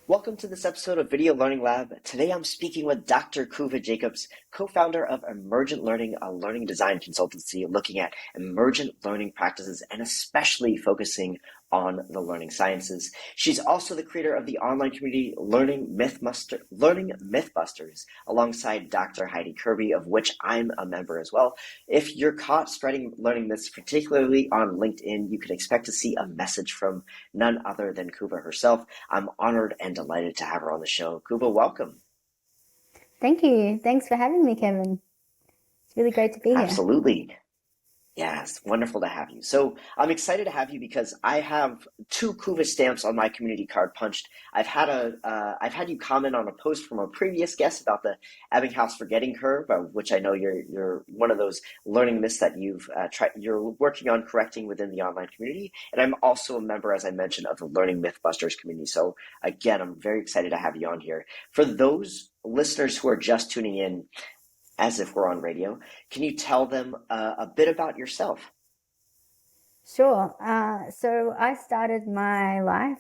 Welcome to this episode of Video Learning Lab. Today I'm speaking with Dr. Kuva Jacobs, co-founder of Emergent Learning, a learning design consultancy looking at emergent learning practices and especially focusing on the learning sciences. She's also the creator of the online community Learning Mythbusters, alongside Dr. Heidi Kirby, of which I'm a member as well. If you're caught spreading learning myths, particularly on LinkedIn, you can expect to see a message from none other than Kuva herself. I'm honored and delighted to have her on the show. Kuva, welcome. Thank you. Thanks for having me, Kevin. It's really great to be here. Absolutely. Yes, wonderful to have you. So I'm excited to have you because I have two Kuva stamps on my community card punched. I've had you comment on a post from a previous guest about the Ebbinghaus forgetting curve, which I know you're one of those learning myths that you're working on correcting within the online community. And I'm also a member, as I mentioned, of the Learning Mythbusters community. So again, I'm very excited to have you on here. For those listeners who are just tuning in, as if we're on radio, can you tell them a bit about yourself? Sure. So I started my life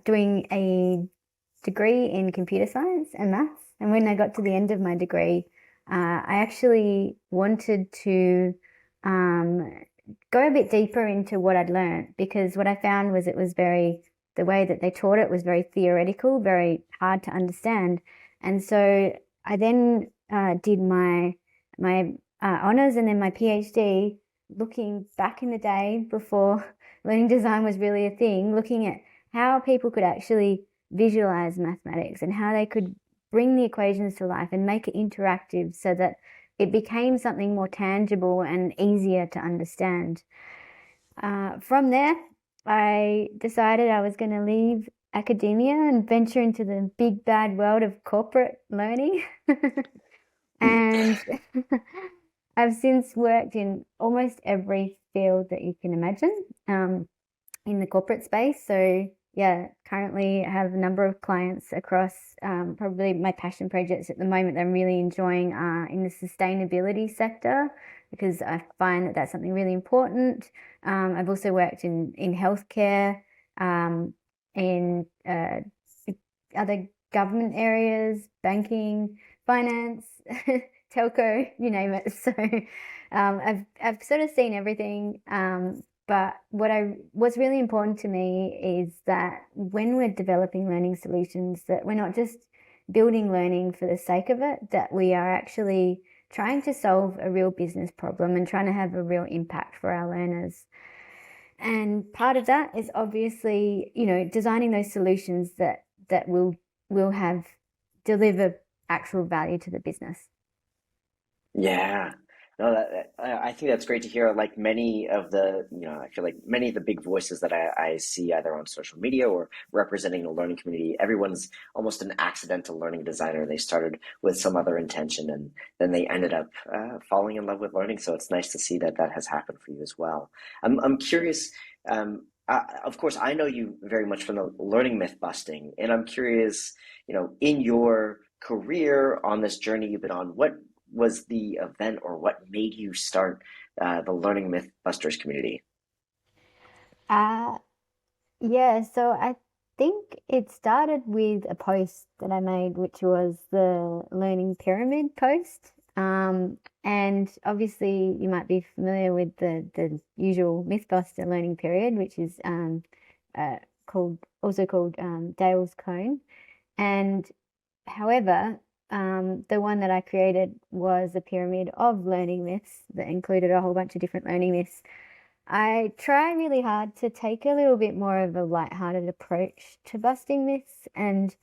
doing a degree in computer science and maths. And when I got to the end of my degree, I actually wanted to go a bit deeper into what I'd learned, because what I found was the way that they taught it was very theoretical, very hard to understand. And so I then did my honors and then my PhD, looking back in the day before learning design was really a thing, looking at how people could actually visualize mathematics and how they could bring the equations to life and make it interactive so that it became something more tangible and easier to understand. From there, I decided I was going to leave academia and venture into the big bad world of corporate learning. And I've since worked in almost every field that you can imagine in the corporate space. So yeah, currently I have a number of clients across probably my passion projects at the moment that I'm really enjoying in the sustainability sector, because I find that that's something really important. I've also worked in healthcare, in other government areas, banking, finance, telco, you name it. So I've sort of seen everything. But what's really important to me is that when we're developing learning solutions, that we're not just building learning for the sake of it, that we are actually trying to solve a real business problem and trying to have a real impact for our learners. And part of that is obviously, designing those solutions that will have deliver actual value to the business. Yeah. No, I think that's great to hear. Like many of the, I feel like many of the big voices that I see either on social media or representing the learning community, everyone's almost an accidental learning designer. They started with some other intention and then they ended up falling in love with learning. So it's nice to see that that has happened for you as well. I'm curious. Of course, I know you very much from the learning myth busting, and I'm curious, in your career on this journey you've been on, what was the event or what made you start the Learning Mythbusters community? Uh, yeah, so I think it started with a post that I made, which was the learning pyramid post. And obviously you might be familiar with the usual Mythbuster learning period, which is called Dale's Cone. And however, the one that I created was a pyramid of learning myths that included a whole bunch of different learning myths. I try really hard to take a little bit more of a lighthearted approach to busting myths and,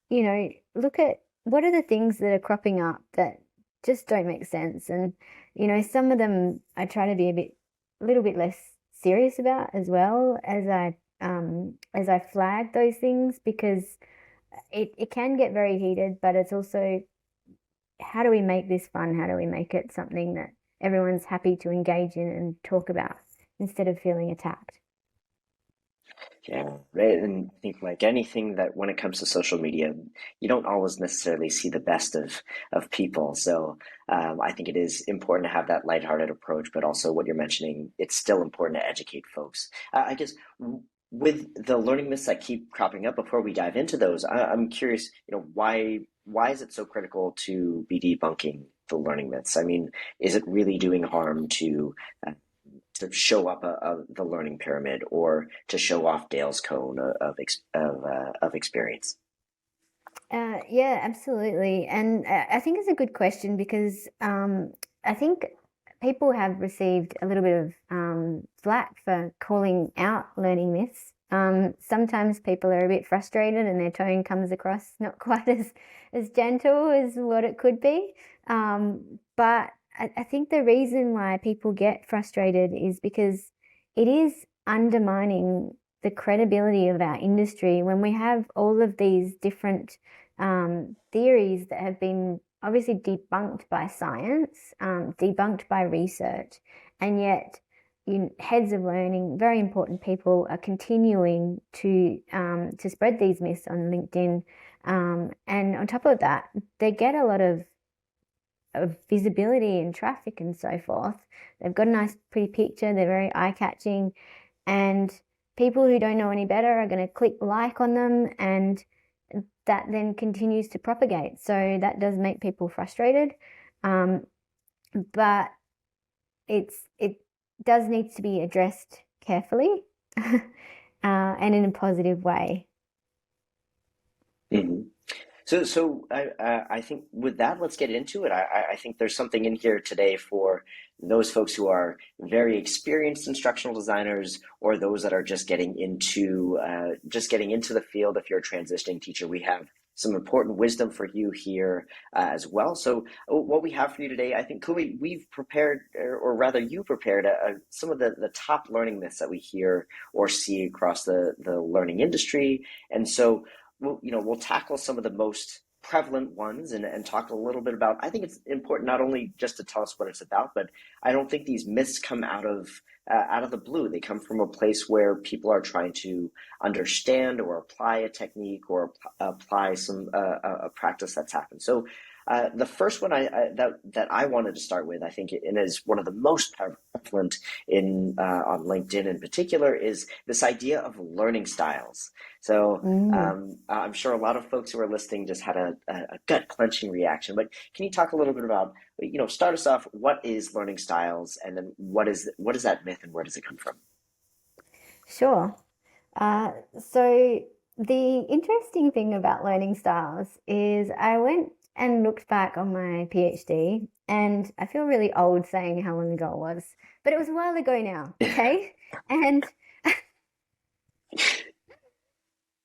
look at what are the things that are cropping up that just don't make sense. And, some of them I try to be a little bit less serious about, as well as I flag those things, because it can get very heated, but it's also, how do we make this fun? How do we make it something that everyone's happy to engage in and talk about instead of feeling attacked? Yeah, right. And I think like anything that when it comes to social media, you don't always necessarily see the best of people. So I think it is important to have that lighthearted approach, but also what you're mentioning, it's still important to educate folks. I guess with the learning myths that keep cropping up, before we dive into those, I'm curious, why is it so critical to be debunking the learning myths? I mean, is it really doing harm uh, to show up the learning pyramid or to show off Dale's cone of experience? Yeah, absolutely. And I think it's a good question because I think people have received a little bit of flack for calling out learning myths. Sometimes people are a bit frustrated and their tone comes across not quite as gentle as what it could be. But I think the reason why people get frustrated is because it is undermining the credibility of our industry when we have all of these different theories that have been obviously debunked by science, debunked by research, and yet heads of learning, very important people, are continuing to spread these myths on LinkedIn. And on top of that, they get a lot of visibility and traffic and so forth. They've got a nice, pretty picture. They're very eye-catching, and people who don't know any better are going to click like on them, and that then continues to propagate. So that does make people frustrated, but it does need to be addressed carefully and in a positive way. Mhm. So I think with that, let's get into it. I think there's something in here today for those folks who are very experienced instructional designers, or those that are just getting into the field. If you're a transitioning teacher, we have some important wisdom for you here as well. So what we have for you today, I think, Kuva, we've prepared, or rather you prepared, some of the top learning myths that we hear or see across the learning industry. And so we'll tackle some of the most prevalent ones and talk a little bit about. I think it's important not only just to tell us what it's about, but I don't think these myths come out of the blue. They come from a place where people are trying to understand or apply a technique or apply a practice that's happened. So the first one that I wanted to start with, I think, and is one of the most prevalent in on LinkedIn in particular, is this idea of learning styles. So Mm. I'm sure a lot of folks who are listening just had a gut clenching reaction. But can you talk a little bit about, start us off? What is learning styles, and then what is that myth, and where does it come from? Sure. So the interesting thing about learning styles is I went and looked back on my PhD, and I feel really old saying how long ago it was, but it was a while ago now, okay? And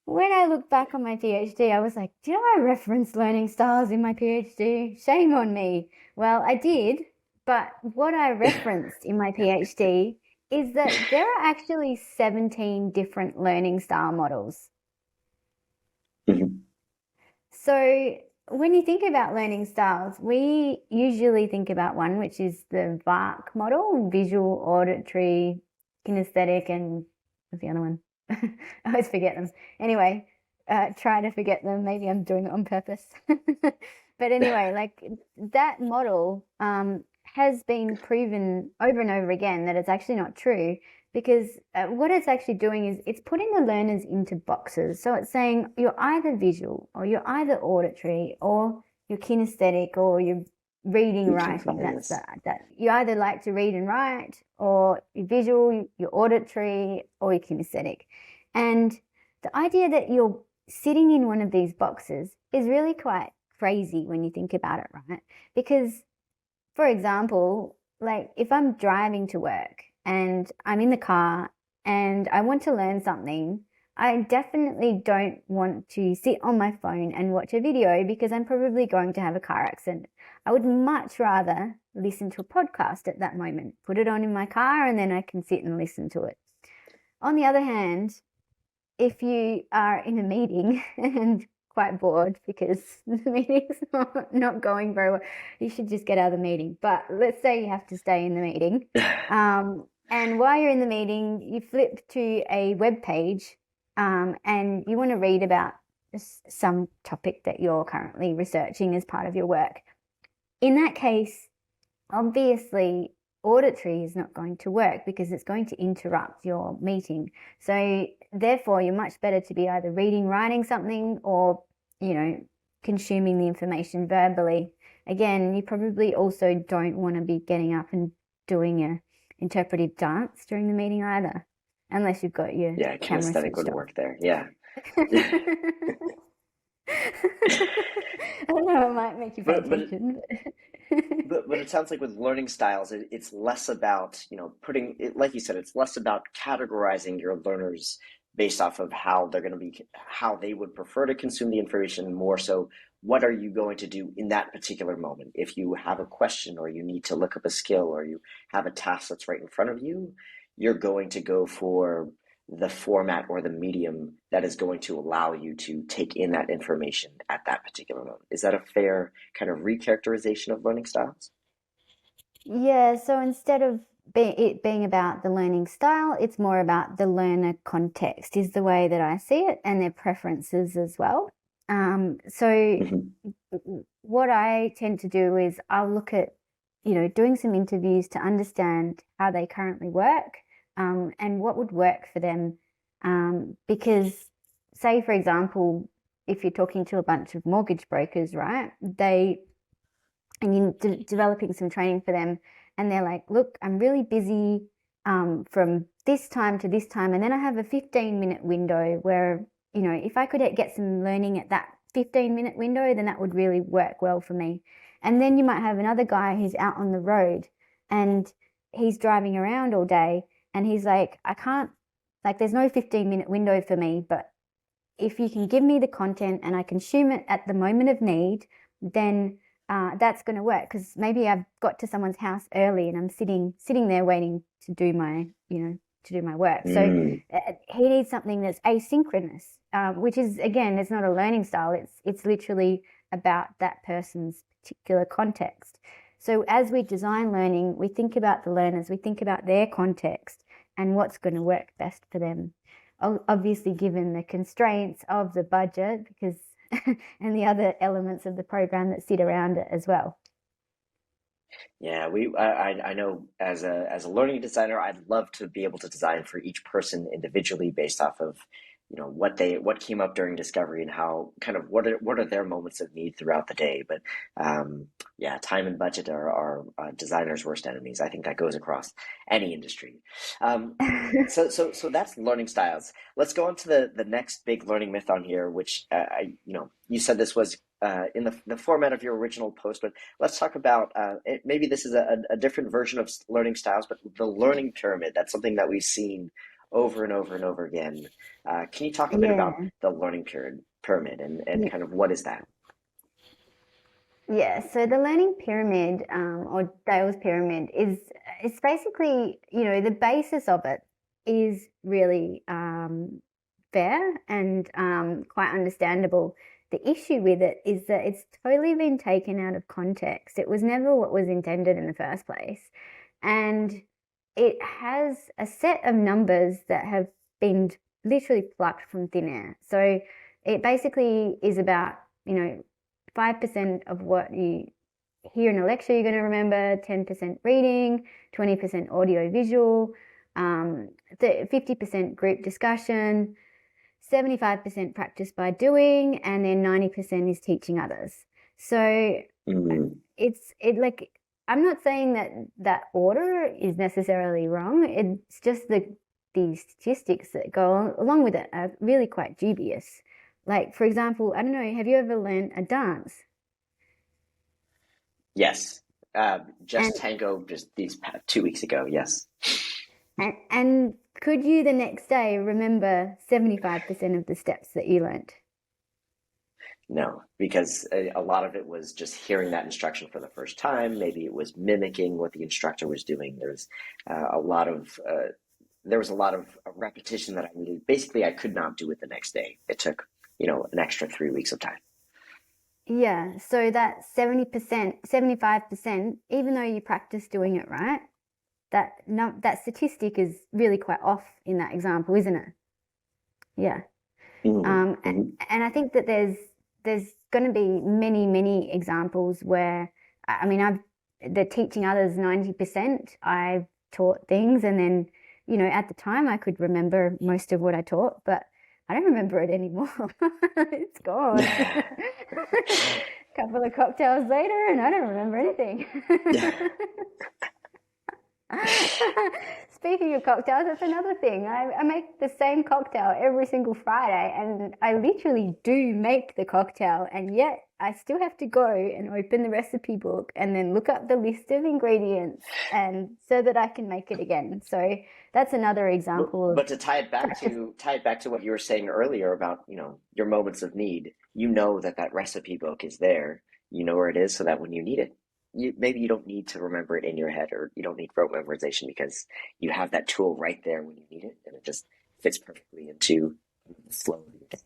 when I look back on my PhD, I was like, did I reference learning styles in my PhD? Shame on me. Well, I did, but what I referenced in my PhD is that there are actually 17 different learning style models. Mhm. So when you think about learning styles, we usually think about one, which is the VARK model: visual, auditory, kinesthetic, and what's the other one? I always forget them. Anyway, try to forget them. Maybe I'm doing it on purpose. But anyway, like that model has been proven over and over again that it's actually not true, because what it's actually doing is it's putting the learners into boxes. So it's saying you're either visual, or you're either auditory, or you're kinesthetic, or you're reading, We can writing. find That's this. that. You either like to read and write, or you're visual, you're auditory, or you're kinesthetic. And the idea that you're sitting in one of these boxes is really quite crazy when you think about it, right? Because, for example, like if I'm driving to work and I'm in the car and I want to learn something, I definitely don't want to sit on my phone and watch a video because I'm probably going to have a car accident. I would much rather listen to a podcast at that moment, put it on in my car, and then I can sit and listen to it. On the other hand, if you are in a meeting and quite bored because the meeting's not going very well, you should just get out of the meeting. But let's say you have to stay in the meeting. And while you're in the meeting, you flip to a web page and you want to read about some topic that you're currently researching as part of your work. In that case, obviously, auditory is not going to work because it's going to interrupt your meeting. So therefore, you're much better to be either reading, writing something, or, consuming the information verbally. Again, you probably also don't want to be getting up and doing a interpretive dance during the meeting either, unless you've got your Yeah, camera kinesthetic switched would off. work there. Yeah. I don't know, it might make you pay But attention. but it sounds like with learning styles, it's less about, putting it, like you said, it's less about categorizing your learners based off of how they're going to be, how they would prefer to consume the information, and more so, what are you going to do in that particular moment? If you have a question, or you need to look up a skill, or you have a task that's right in front of you, you're going to go for the format or the medium that is going to allow you to take in that information at that particular moment. Is that a fair kind of recharacterization of learning styles? Yeah, so instead of it being about the learning style, it's more about the learner context, is the way that I see it, and their preferences as well. So Mm-hmm. what I tend to do is I'll look at, doing some interviews to understand how they currently work, and what would work for them. Because, say, for example, if you're talking to a bunch of mortgage brokers, right? And you're developing some training for them, and they're like, look, I'm really busy from this time to this time, and then I have a 15-minute window where, if I could get some learning at that 15-minute window, then that would really work well for me. And then you might have another guy who's out on the road, and he's driving around all day, and he's like, I can't, like, there's no 15-minute window for me, but if you can give me the content and I consume it at the moment of need, then that's going to work, because maybe I've got to someone's house early and I'm sitting there waiting to do my to do my work. So Mm. he needs something that's asynchronous, which is, again, it's not a learning style. It's literally about that person's particular context. So as we design learning, we think about the learners, we think about their context and what's going to work best for them. Obviously, given the constraints of the budget, because and the other elements of the program that sit around it as well. Yeah, I know, as a learning designer, I'd love to be able to design for each person individually based off of, what came up during discovery, and how kind of what are their moments of need throughout the day. But yeah, time and budget are designers' worst enemies. I think that goes across any industry. Um, so that's learning styles. Let's go on to the next big learning myth on here, which you said this was in the format of your original post, but let's talk about maybe this is a different version of learning styles, but the learning pyramid. That's something that we've seen over and over and over again. Can you talk a bit about Yeah. the learning pyramid, and kind of what is that? Yeah, so the learning pyramid, or Dale's pyramid, is it's basically, the basis of it is really fair and quite understandable. The issue with it is that it's totally been taken out of context. It was never what was intended in the first place. And it has a set of numbers that have been literally plucked from thin air. So it basically is about, 5% of what you hear in a lecture you're going to remember, 10% reading, 20% audio visual, 50% group discussion, 75% practice by doing, and then 90% is teaching others. So Mm. it like, I'm not saying that order is necessarily wrong. It's just the statistics that go along with it are really quite dubious. Like, for example, I don't know, have you ever learned a dance? Yes, And just tango just these 2 weeks ago. Yes. and could you the next day remember 75% of the steps that you learned? No, because a lot of it was just hearing that instruction for the first time. Maybe it was mimicking what the instructor was doing. Uh, a lot of there was a lot of repetition that I needed. Basically, I could not do it the next day. It took, an extra 3 weeks of time. Yeah, so that 70%, 75%, even though you practice doing it right, that no, that statistic is really quite off in that example, isn't it? Yeah. Mm-hmm. Um, Mm-hmm. and I think that there's going to be many examples where, I mean, I've the teaching others 90%, I taught things, and then, at the time I could remember most of what I taught, but I don't remember it anymore. It's gone. Yeah. Couple of cocktails later, and I don't remember anything. Speaking of cocktails, that's another thing. I make the same cocktail every single Friday, and I literally do make the cocktail, and yet I still have to go and open the recipe book and then look up the list of ingredients, and so that I can make it again. So that's another example of But to practice. tie it back to what you were saying earlier about, your moments of need, that recipe book is there, you know where it is, so that when you need it, maybe you don't need to remember it in your head, or you don't need rote memorization, because you have that tool right there when you need it, and it just fits perfectly into the flow of your day.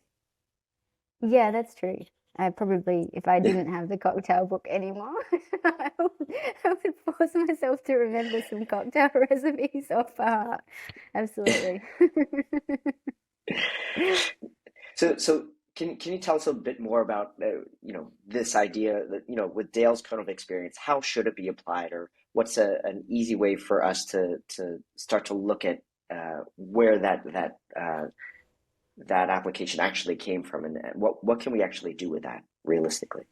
Yeah, that's true. I probably, if I didn't have the cocktail book anymore, I would force myself to remember some cocktail recipes off by heart. Absolutely. So can you tell us a bit more about this idea that, with Dale's kind of experience, how should it be applied, or what's an easy way for us to start to look at where that application actually came from, and what can we actually do with that realistically?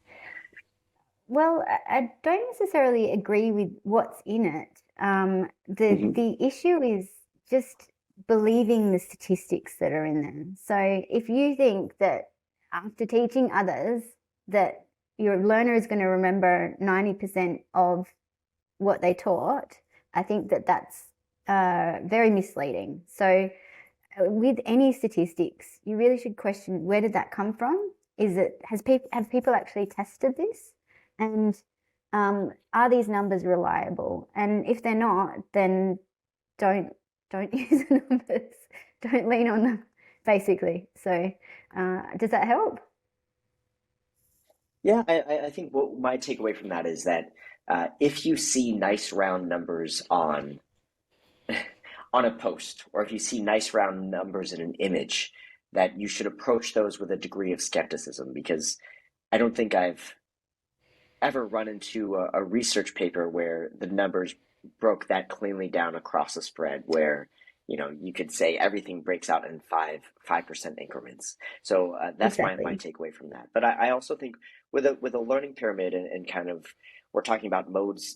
Well, I don't necessarily agree with what's in it. The Hmm. the issue is just believing the statistics that are in them. So if you think that after teaching others that your learner is going to remember 90% of what they taught, I think that that's very misleading. So with any statistics, you really should question, where did that come from? Have people actually tested this? And are these numbers reliable? And if they're not, then don't don't use the numbers. Don't lean on them, basically. So does that help? Yeah, I think what my takeaway from that is that if you see nice round numbers on a post, or if you see nice round numbers in an image, that you should approach those with a degree of skepticism, because I don't think I've ever run into a research paper where the numbers broke that cleanly down across a spread, where you could say everything breaks out in 5% increments. So that's my Exactly. takeaway from that. But I also think with a learning pyramid, and kind of, we're talking about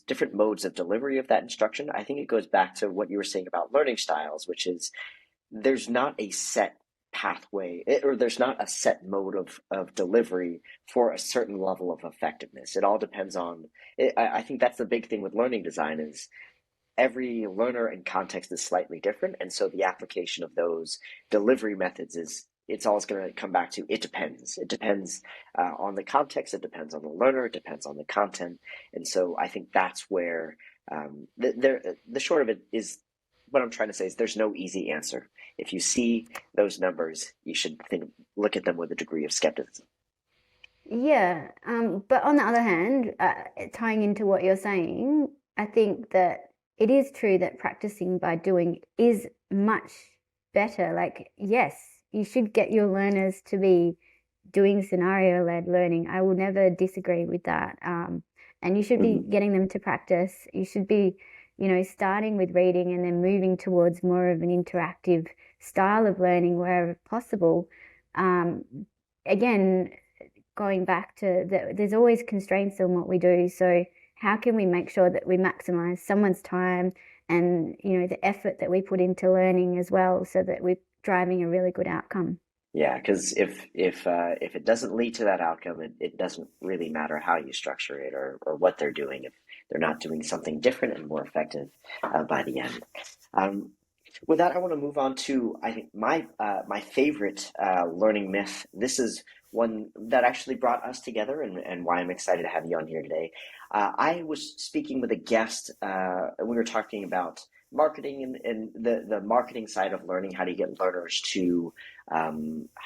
different modes of delivery of that instruction. I think it goes back to what you were saying about learning styles, which is there's not a set pathway, or there's not a set mode of delivery for a certain level of effectiveness. It all depends on it. I think that's the big thing with learning design, is every learner and context is slightly different, and so the application of those delivery methods is, it's always going to come back to, it depends on the context, it depends on the learner, it depends on the content. And so I think that's where the short of it is, what I'm trying to say is, there's no easy answer. If you see those numbers, you should look at them with a degree of skepticism. Yeah, but on the other hand, tying into what you're saying, I think that it is true that practicing by doing is much better. Like, yes, you should get your learners to be doing scenario-led learning. I will never disagree with that. And you should be Hmm. getting them to practice. You should be, starting with reading and then moving towards more of an interactive style of learning wherever possible. Um, Again, going back to there's always constraints on what we do. So how can we make sure that we maximize someone's time and the effort that we put into learning as well, so that we're driving a really good outcome? Yeah, because if it doesn't lead to that outcome, it doesn't really matter how you structure it, or what they're doing, if they're not doing something different and more effective by the end. Um, with that, I want to move on to, I think, my favorite learning myth. This is one that actually brought us together, and why I'm excited to have you on here today. I was speaking with a guest, and we were talking about marketing, and the marketing side of learning. How do you get learners to how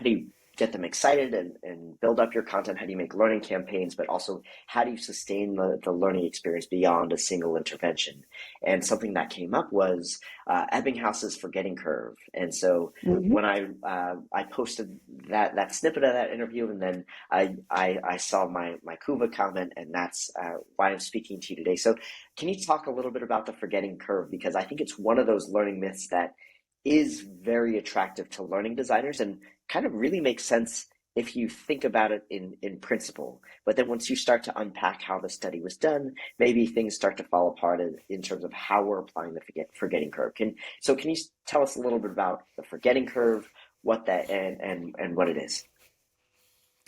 do you get them excited and build up your content? How do you make learning campaigns, but also how do you sustain the learning experience beyond a single intervention? And something that came up was Ebbinghaus's forgetting curve. And so Hmm. when I posted that snippet of that interview, and then I saw my Kuva comment, and that's why I'm speaking to you today. So can you talk a little bit about the forgetting curve? Because I think it's one of those learning myths that is very attractive to learning designers and kind of really makes sense if you think about it in principle. But then once you start to unpack how the study was done, maybe things start to fall apart in terms of how we're applying the forgetting curve. Can you tell us a little bit about the forgetting curve, what that and what it is?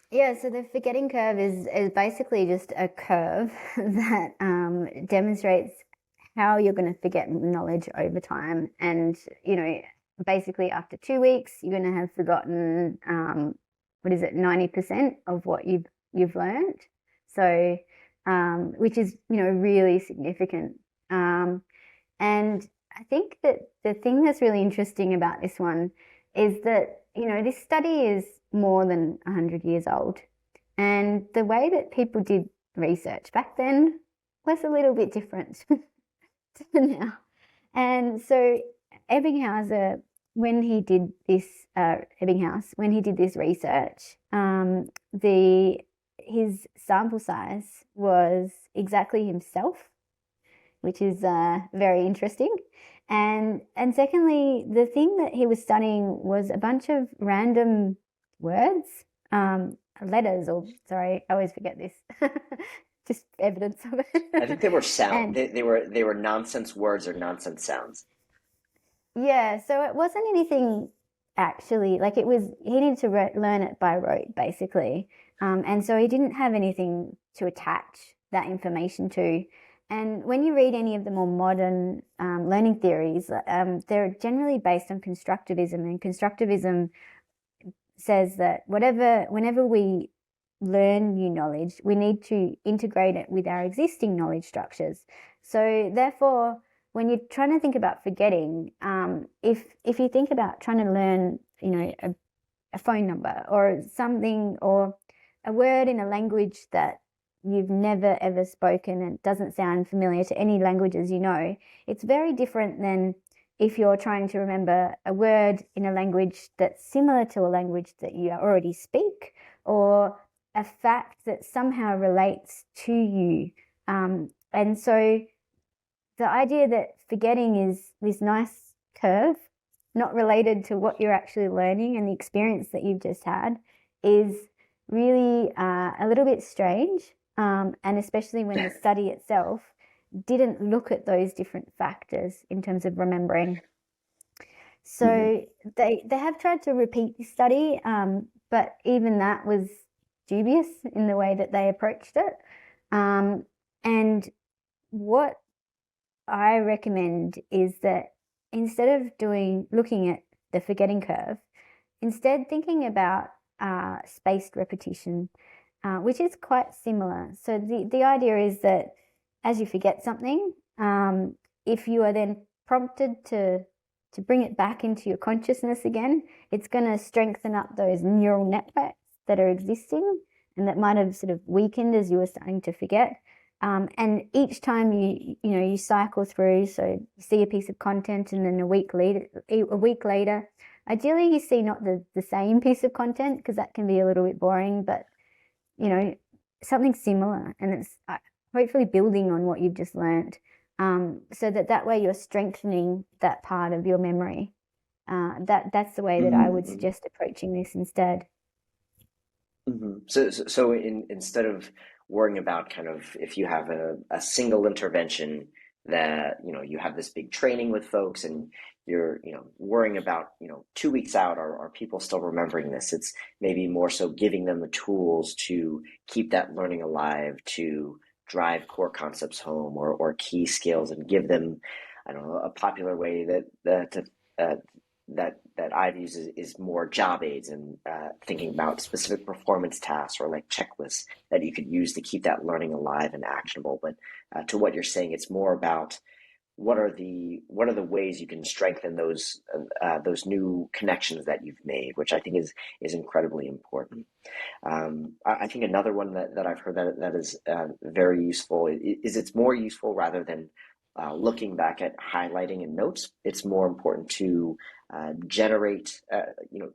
Yeah, so the forgetting curve is basically just a curve that demonstrates how you're going to forget knowledge over time. And, you know, basically after 2 weeks, you're going to have forgotten, what is it, 90% of what you've learned. So, which is, you know, really significant. And I think that the thing that's really interesting about this one is that, you know, this study is more than 100 years old. And the way that people did research back then was a little bit different to now. And so Ebbinghaus, when he did this research, the his sample size was exactly himself, which is very interesting. And secondly, the thing that he was studying was a bunch of random words, letters, or sorry, I always forget this. Just evidence of I think it. they were sound. And They were nonsense words or nonsense sounds. yeah, so it wasn't anything actually, like it was, he needed to learn it by rote, basically. And so he didn't have anything to attach that information to. And when you read any of the more modern learning theories, they're generally based on constructivism. And constructivism says that whenever we learn new knowledge, we need to integrate it with our existing knowledge structures. So therefore, when you're trying to think about forgetting, if you think about trying to learn, you know, a phone number or something or a word in a language that you've never ever spoken and doesn't sound familiar to any languages you know, it's very different than if you're trying to remember a word in a language that's similar to a language that you already speak, or a fact that somehow relates to you. And so the idea that forgetting is this nice curve, not related to what you're actually learning and the experience that you've just had, is really a little bit strange. And especially when the study itself didn't look at those different factors in terms of remembering. Mm-hmm. So they have tried to repeat the study, but even that was dubious in the way that they approached it. And what I recommend is that instead of looking at the forgetting curve, instead thinking about spaced repetition, which is quite similar. So the idea is that as you forget something, if you are then prompted to bring it back into your consciousness again, it's going to strengthen up those neural networks that are existing and that might have sort of weakened as you were starting to forget. And each time you cycle through, so you see a piece of content, and then a week later, ideally you see not the same piece of content because that can be a little bit boring, but you know, something similar, and it's hopefully building on what you've just learned, so that way you're strengthening that part of your memory. That's the way that I would Mm-hmm. suggest approaching this instead. Mm-hmm. So instead of worrying about kind of if you have a single intervention that, you have this big training with folks and you're, worrying about, 2 weeks out, are people still remembering this? It's maybe more so giving them the tools to keep that learning alive, to drive core concepts home or key skills and give them, I don't know, a popular way uh, that I've used is more job aids and thinking about specific performance tasks or like checklists that you could use to keep that learning alive and actionable. But to what you're saying, it's more about what are the ways you can strengthen those new connections that you've made, which I think is incredibly important. I think another one that I've heard that is very useful is it's more useful rather than looking back at highlighting in notes. It's more important to generate,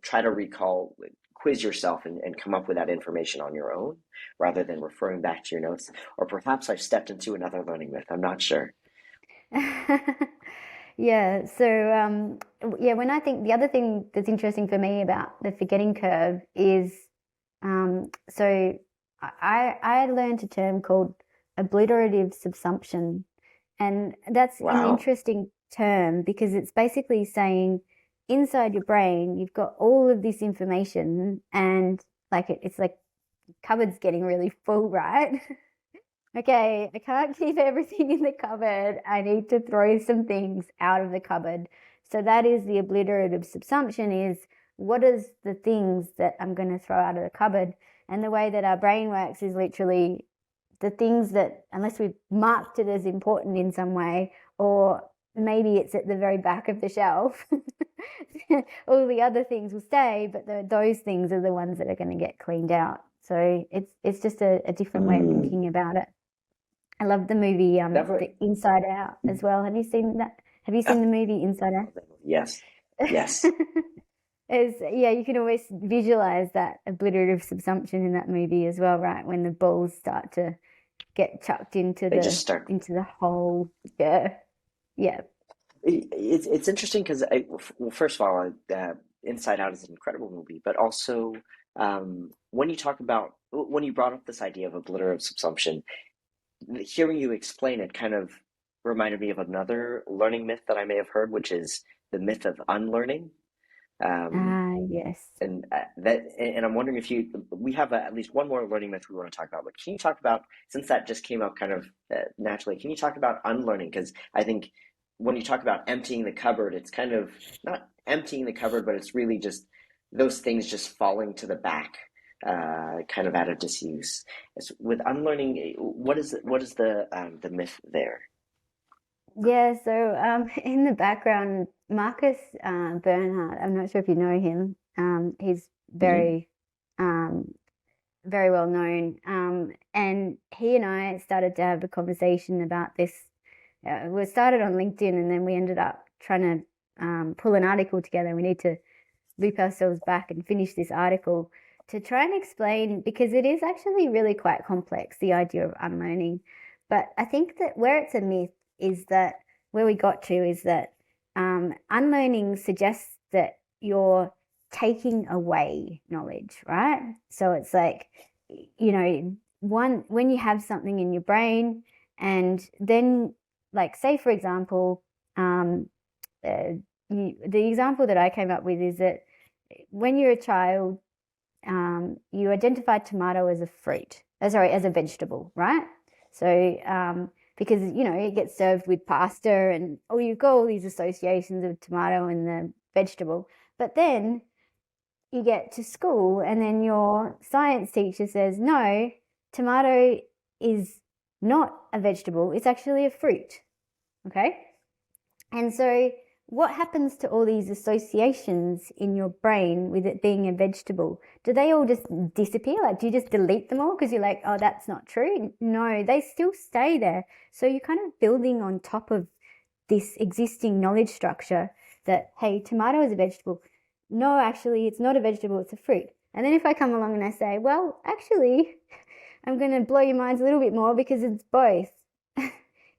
try to recall, quiz yourself and come up with that information on your own rather than referring back to your notes. Or perhaps I've stepped into another learning myth. I'm not sure. Yeah, so yeah, when I think the other thing that's interesting for me about the forgetting curve is so I learned a term called obliterative subsumption, and that's an Wow. interesting term because it's basically saying inside your brain you've got all of this information and like it's like cupboard's getting really full, right? Okay, I can't keep everything in the cupboard. I need to throw some things out of the cupboard. So that is the obliterative subsumption is what is the things that I'm going to throw out of the cupboard? And the way that our brain works is literally the things that, unless we've marked it as important in some way, or maybe it's at the very back of the shelf, all the other things will stay, but those things are the ones that are going to get cleaned out. So it's just a different way of Mm, thinking about it. I love the movie definitely. The Inside Out as well. Have you seen that? Have you seen the movie Inside Out? Yes. Yes. Yeah, you can always visualize that obliterative subsumption in that movie as well, right? When the balls start to get chucked They just start. into the hole. Yeah, yeah. It's interesting because well, first of all, Inside Out is an incredible movie, but also when you talk about when you brought up this idea of obliterative subsumption, hearing you explain it kind of reminded me of another learning myth that I may have heard, which is the myth of unlearning. Um, Ah, yes. and I'm wondering if we have at least one more learning myth we want to talk about. But can you talk about, since that just came up kind of naturally, can you talk about unlearning? Because I think when you talk about emptying the cupboard, it's kind of not emptying the cupboard, but it's really just those things just falling to the back, kind of out of disuse. With unlearning, what is the myth there? Yeah, so in the background, Marcus Bernhardt, I'm not sure if you know him. He's Hmm. um, very well known. And he and I started to have a conversation about this. We started on LinkedIn and then we ended up trying to pull an article together. We need to loop ourselves back and finish this article to try and explain because it is actually really quite complex, the idea of unlearning. But I think that where it's a myth is that where we got to is that unlearning suggests that you're taking away knowledge, right? So it's like, when you have something in your brain and then, like, say, for example, uh, the example that I came up with is that when you're a child, you identify tomato as a fruit, sorry, as a vegetable, right? So, because it gets served with pasta, and you've got all these associations of tomato and the vegetable, but then you get to school, and then your science teacher says, no, tomato is not a vegetable; it's actually a fruit. Okay, and so, what happens to all these associations in your brain with it being a vegetable? Do they all just disappear? Like, do you just delete them all because you're like, oh, that's not true? No, they still stay there. So, you're kind of building on top of this existing knowledge structure that, hey, tomato is a vegetable. No, actually, it's not a vegetable, it's a fruit. And then if I come along and I say, well, actually, I'm going to blow your minds a little bit more because it's both.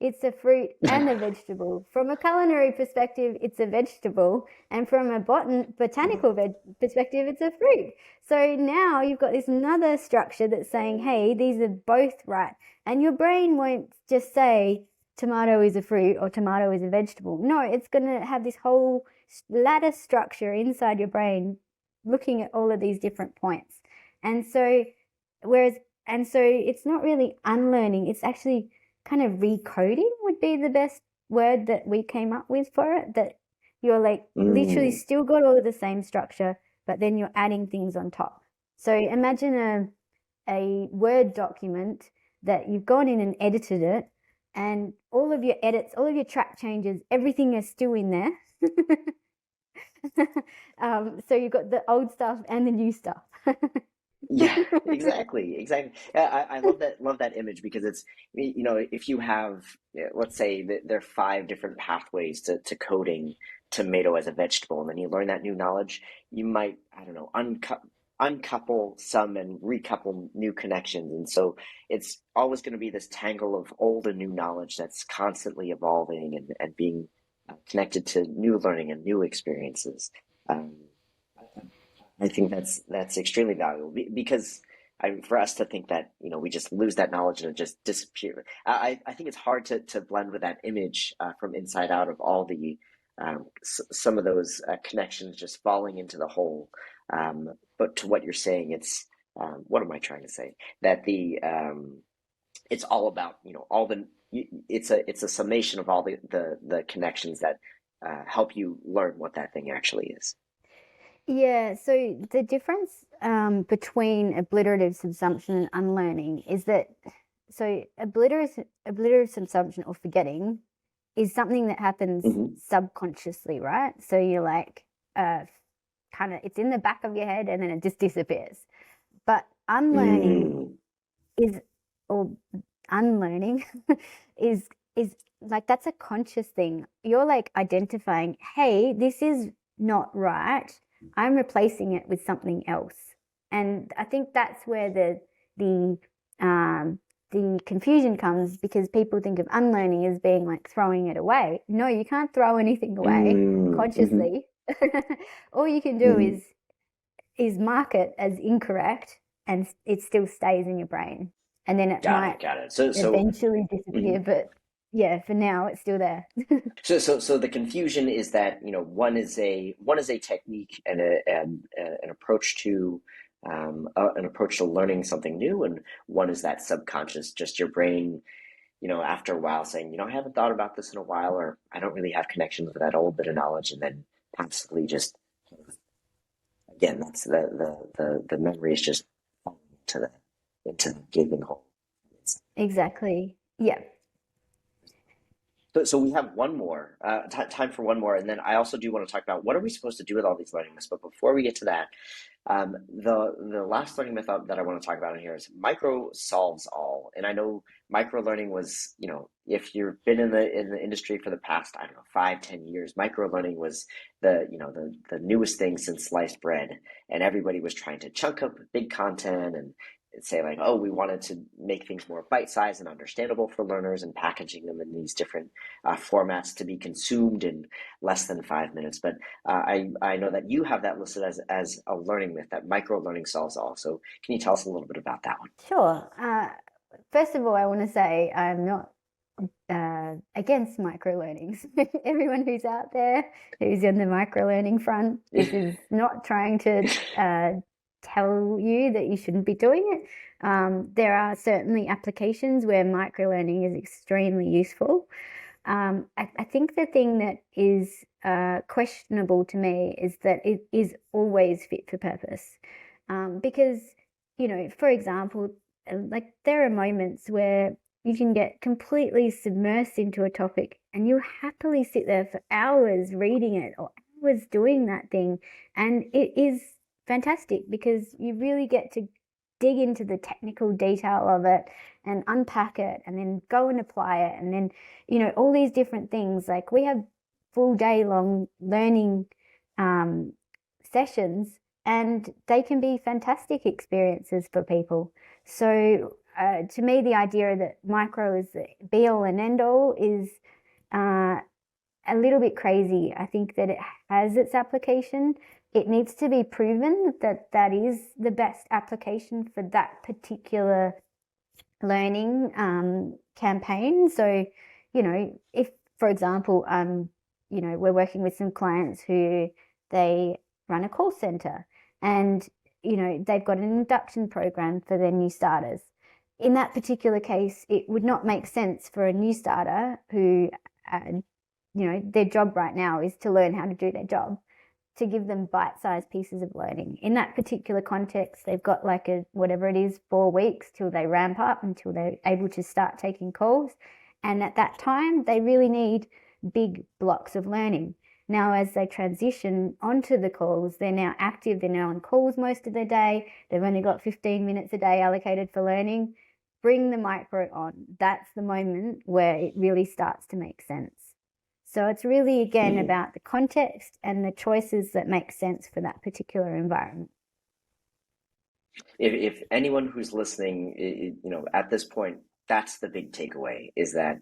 It's a fruit and a vegetable. From a culinary perspective, it's a vegetable, and from a botanical perspective, it's a fruit. So now you've got this another structure that's saying, hey, these are both right. And your brain won't just say tomato is a fruit or tomato is a vegetable. No, it's going to have this whole ladder structure inside your brain looking at all of these different points. And so, whereas, and so it's not really unlearning, it's actually kind of recoding would be the best word that we came up with for it. That you're like literally Mm, still got all of the same structure, but then you're adding things on top. So imagine a Word document that you've gone in and edited it, and all of your edits, all of your track changes, everything is still in there. So you've got the old stuff and the new stuff. Yeah, exactly, exactly. Yeah, I love that image because it's if you have let's say that there are five different pathways to coding tomato as a vegetable, and then you learn that new knowledge, you might I don't know uncouple some and recouple new connections, and so it's always going to be this tangle of old and new knowledge that's constantly evolving and being connected to new learning and new experiences. Um, I think that's extremely valuable because for us to think that we just lose that knowledge and it just disappear. I think it's hard to blend with that image from inside out of all the some of those connections just falling into the whole. But to what you're saying, it's what am I trying to say? That the it's all about all the it's a summation of all the connections that help you learn what that thing actually is. Yeah, so the difference between obliterative subsumption and unlearning is that so obliterative subsumption or forgetting is something that happens Hmm. subconsciously, right? So you're like kind of it's in the back of your head and then it just disappears. But unlearning Mm. is or unlearning is like that's a conscious thing. You're like identifying, hey, this is not right. I'm replacing it with something else. And I think that's where the um the confusion comes because people think of unlearning as being like throwing it away. No, you can't throw anything away Mm. Hmm. consciously. All you can do Hmm. is mark it as incorrect and it still stays in your brain. And then it Got might it, got it. So eventually disappear, mhm. but yeah, for now it's still there. So the confusion is that one is a technique and an approach to an approach to learning something new, and one is that subconscious, just your brain, after a while saying, I haven't thought about this in a while, or I don't really have connections with that old bit of knowledge, and then passively just again, that's the memory is just falling into the gaping hole. Exactly. Yeah. So we have one more time for one more, and then I also do want to talk about what are we supposed to do with all these learning myths. But before we get to that, the last learning myth that I want to talk about in here is micro solves all. And I know micro learning was, if you've been in the industry for the past, I don't know, 5, 10 years, micro learning was the newest thing since sliced bread, and everybody was trying to chunk up big content and say like, oh, we wanted to make things more bite-sized and understandable for learners and packaging them in these different formats to be consumed in less than 5 minutes. But I know that you have that listed as a learning myth that micro learning solves all. So can you tell us a little bit about that one? Sure. First of all, I want to say I'm not against microlearnings. Everyone who's out there who's in the microlearning front, this is not trying to tell you that you shouldn't be doing it. There are certainly applications where microlearning is extremely useful. I think the thing that is questionable to me is that it is always fit for purpose. Because, for example, like there are moments where you can get completely submersed into a topic and you happily sit there for hours reading it or hours doing that thing. And it is fantastic because you really get to dig into the technical detail of it and unpack it and then go and apply it. And then, all these different things. Like we have full day long learning um, sessions and they can be fantastic experiences for people. So to me, the idea that micro is the be all and end all is uh, a little bit crazy. I think that it has its application. It needs to be proven that that is the best application for that particular learning campaign. So, if, for example, we're working with some clients who they run a call center and, they've got an induction program for their new starters. In that particular case, it would not make sense for a new starter who, their job right now is to learn how to do their job to give them bite-sized pieces of learning. In that particular context, they've got like whatever it is, 4 weeks till they ramp up until they're able to start taking calls. And at that time, they really need big blocks of learning. Now, as they transition onto the calls, they're now active, they're now on calls most of the day, they've only got 15 minutes a day allocated for learning. Bring the micro on. That's the moment where it really starts to make sense. So it's really, again, about the context and the choices that make sense for that particular environment. If anyone who's listening, at this point, that's the big takeaway is that,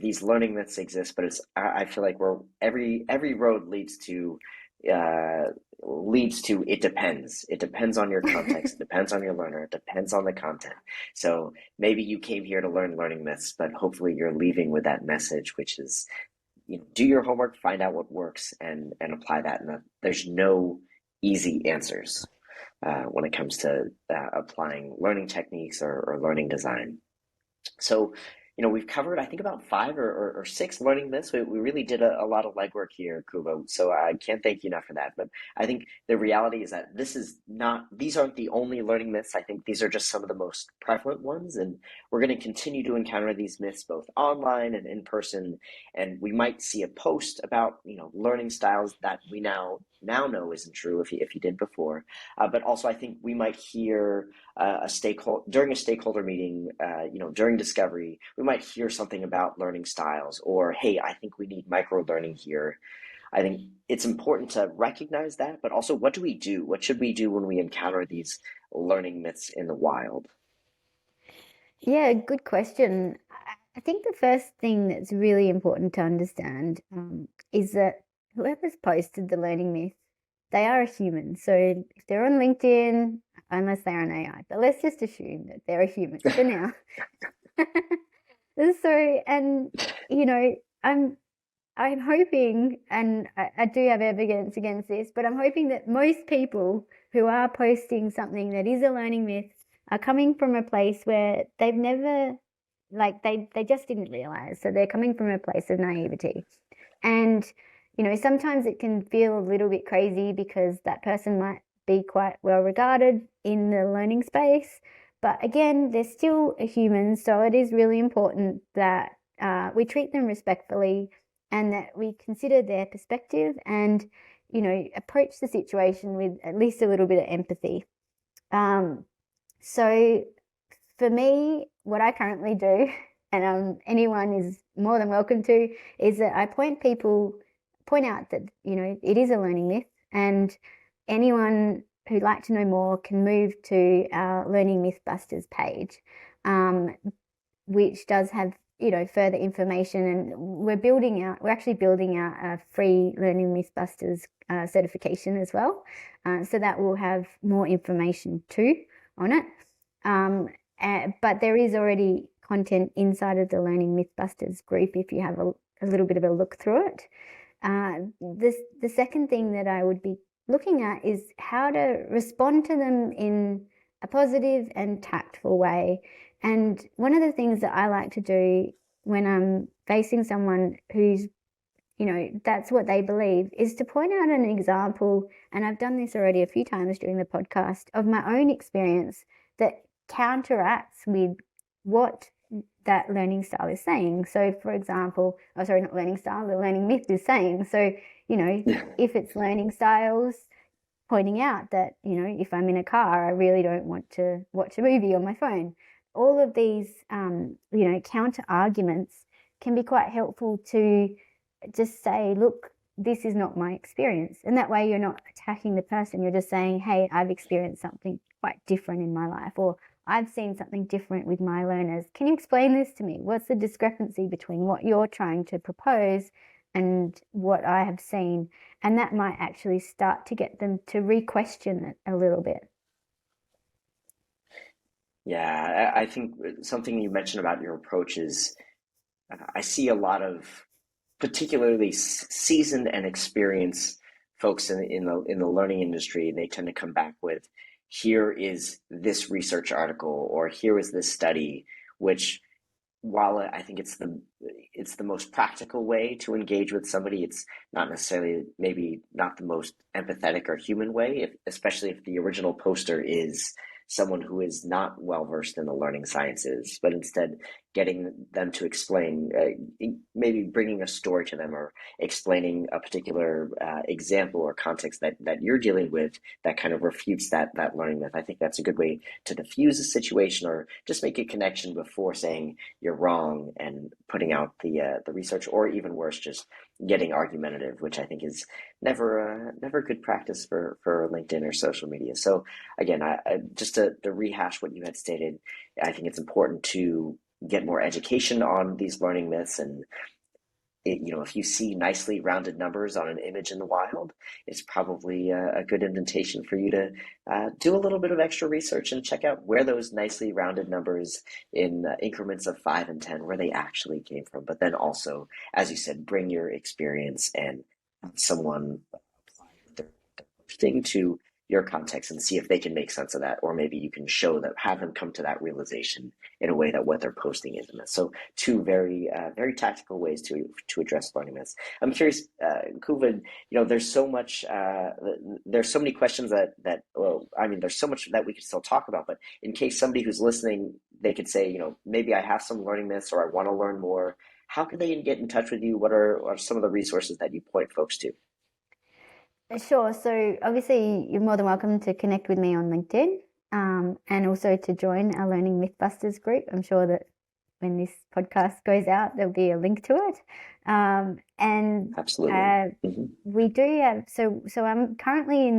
these learning myths exist, but I feel like every road uh, leads to it depends. It depends on your context. It depends on your learner. It depends on the content. So maybe you came here to learn learning myths, but hopefully you're leaving with that message, which is, do your homework, find out what works, and apply that. And there's no easy answers when it comes to applying learning techniques or learning design. So, we've covered, I think, about five or six learning myths. We really did a lot of legwork here, Kuva. So I can't thank you enough for that. But I think the reality is that these aren't the only learning myths. I think these are just some of the most prevalent ones. And we're going to continue to encounter these myths both online and in person. And we might see a post about, learning styles that we now know isn't true if you did before. But also, I think we might hear during a stakeholder meeting, during discovery, we might hear something about learning styles, or hey, I think we need micro learning here. I think it's important to recognize that, but also, what do we do? What should we do when we encounter these learning myths in the wild? Yeah, good question. I think the first thing that's really important to understand is that whoever's posted the learning myth, they are a human. So if they're on LinkedIn, unless they're an AI, but let's just assume that they're a human for now. So, and I'm hoping, and I do have evidence against this, but I'm hoping that most people who are posting something that is a learning myth are coming from a place where they've never, like they just didn't realize. So they're coming from a place of naivety. And, sometimes it can feel a little bit crazy because that person might be quite well regarded in the learning space. But again, they're still a human. So it is really important that we treat them respectfully and that we consider their perspective and, approach the situation with at least a little bit of empathy. So for me, what I currently do, and anyone is more than welcome to, is that I point out that, it is a learning myth, and anyone who'd like to know more can move to our Learning Mythbusters page, which does have, further information. And we're actually building out a free Learning Mythbusters certification as well. So that will have more information too on it. But there is already content inside of the Learning Mythbusters group if you have a little bit of a look through it. The second thing that I would be looking at is how to respond to them in a positive and tactful way. And one of the things that I like to do when I'm facing someone who's, that's what they believe, is to point out an example, and I've done this already a few times during the podcast, of my own experience that counteracts with what that learning style is saying. So for example, not learning style, the learning myth is saying. So, if it's learning styles, pointing out that, if I'm in a car, I really don't want to watch a movie on my phone. All of these, counter arguments can be quite helpful to just say, look, this is not my experience. And that way you're not attacking the person. You're just saying, hey, I've experienced something quite different in my life, or I've seen something different with my learners. Can you explain this to me? What's the discrepancy between what you're trying to propose and what I have seen? And that might actually start to get them to re-question it a little bit. Yeah, I think something you mentioned about your approach is I see a lot of particularly seasoned and experienced folks in the learning industry, and they tend to come back with, here is this research article, or here is this study, which, while I think it's the most practical way to engage with somebody, it's not necessarily, maybe not the most empathetic or human way, especially if the original poster is someone who is not well versed in the learning sciences, but instead getting them to explain, maybe bringing a story to them or explaining a particular example or context that you're dealing with that kind of refutes that learning myth. I think that's a good way to diffuse a situation or just make a connection before saying you're wrong and putting out the research, or even worse, just getting argumentative, which I think is never good practice for LinkedIn or social media. So again, just to rehash what you had stated, I think it's important to get more education on these learning myths. And if you see nicely rounded numbers on an image in the wild, it's probably a good invitation for you to do a little bit of extra research and check out where those nicely rounded numbers in increments of 5 and 10, where they actually came from. But then also, as you said, bring your experience and someone apply their thing to your context and see if they can make sense of that, or maybe you can have them come to that realization in a way that what they're posting is a myth. So two very tactical ways to address learning myths. I'm curious, Kuva, there's so much, there's so many questions well, I mean, there's so much that we could still talk about, but in case somebody who's listening, they could say, maybe I have some learning myths or I want to learn more. How can they get in touch with you? What are some of the resources that you point folks to? Sure. So obviously, you're more than welcome to connect with me on LinkedIn, and also to join our Learning Mythbusters group. I'm sure that when this podcast goes out, there'll be a link to it. And Absolutely. Mm-hmm. we do have, so I'm currently in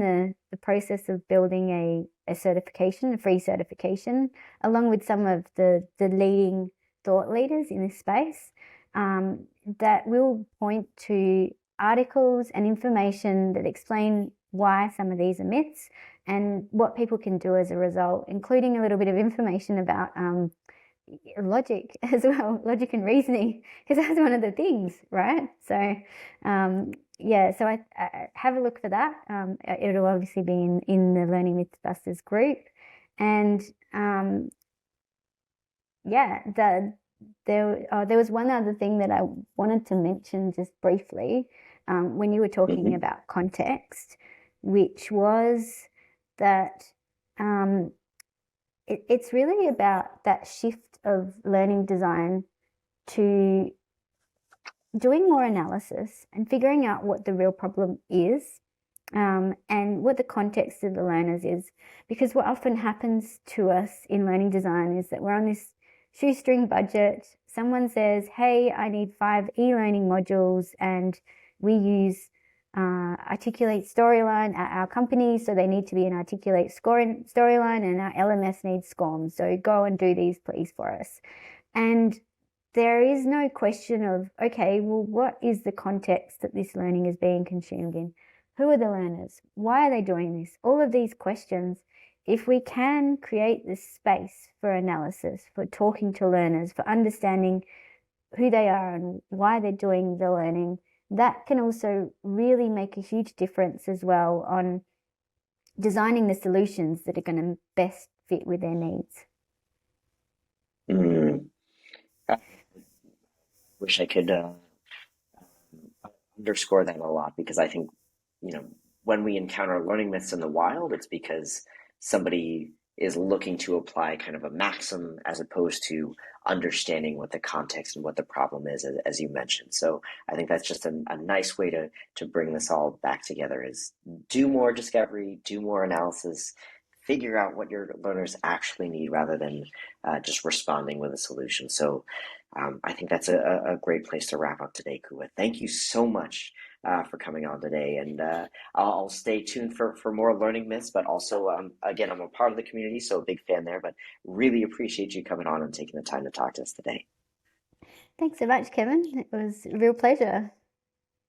the process of building a certification, a free certification, along with some of the leading thought leaders in this space, that will point to articles and information that explain why some of these are myths and what people can do as a result, including a little bit of information about logic as well, logic and reasoning, because that's one of the things, right? So so I have a look for that. It'll obviously be in the Learning Mythbusters group. And there was one other thing that I wanted to mention just briefly, when you were talking Mm-hmm. about context, which was that it's really about that shift of learning design to doing more analysis and figuring out what the real problem is, and what the context of the learners is. Because what often happens to us in learning design is that we're on this shoestring budget. Someone says, hey, I need 5 e-learning modules, and we use Articulate Storyline at our company, so they need to be an Articulate Storyline, and our LMS needs SCORM. So go and do these, please, for us. And there is no question of, okay, well, what is the context that this learning is being consumed in? Who are the learners? Why are they doing this? All of these questions, if we can create this space for analysis, for talking to learners, for understanding who they are and why they're doing the learning, that can also really make a huge difference as well on designing the solutions that are going to best fit with their needs. Mm. I wish I could underscore that a lot, because I think, when we encounter learning myths in the wild, it's because somebody is looking to apply kind of a maxim as opposed to understanding what the context and what the problem is, as you mentioned. So I think that's just a nice way to bring this all back together, is do more discovery, do more analysis, figure out what your learners actually need rather than just responding with a solution. So I think that's a great place to wrap up today, Kuwa. Thank you so much for coming on today. And I'll stay tuned for more learning myths, but also, again, I'm a part of the community, so a big fan there, but really appreciate you coming on and taking the time to talk to us today. Thanks so much, Kevin. It was a real pleasure.